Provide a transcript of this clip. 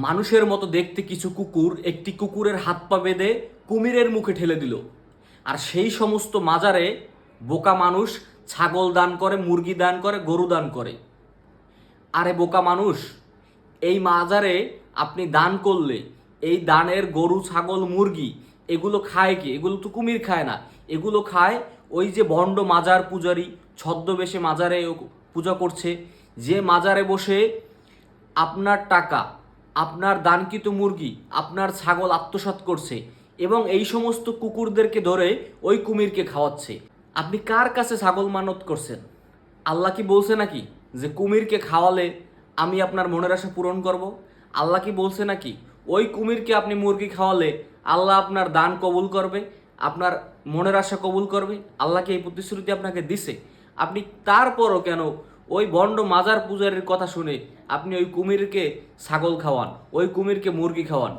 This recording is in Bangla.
মানুষের মতো দেখতে কিছু কুকুর একটি কুকুরের হাত পা বেঁধে কুমিরের মুখে ঠেলে দিল। আর সেই সমস্ত মাজারে বোকা মানুষ ছাগল দান করে, মুরগি দান করে, গরু দান করে। আরে বোকা মানুষ, এই মাজারে আপনি দান করলে এই দানের গরু, ছাগল, মুরগি এগুলো খায় কি? এগুলো তো কুমির খায় না। এগুলো খায় ওই যে ভণ্ড মাজার পূজারি, ছদ্মবেশে মাজারে পূজা করছে, যে মাজারে বসে আপনার টাকা, আপনার দানকৃত মুরগি, আপনার ছাগল আত্মসাৎ করছে এবং এই সমস্ত কুকুরদেরকে ধরে ওই কুমিরকে খাওয়াচ্ছে। আপনি কার কাছে ছাগল মানত করছেন? আল্লাহ কি বলছে নাকি যে কুমিরকে খাওয়ালে আমি আপনার মনের আশা পূরণ করব? আল্লাহ কি বলছে নাকি ওই কুমিরকে আপনি মুরগি খাওয়ালে আল্লাহ আপনার দান কবুল করবে, আপনার মনের আশা কবুল করবে? আল্লাহ কি এই প্রতিশ্রুতি আপনাকে দিছে? আপনি তারপরও কেন ওই বন্ড মাজার পূজারীর কথা শুনে আপনি ওই কুমিরকে ছাগল খাওয়ান, ওই কুমিরকে মুরগি খাওয়ান?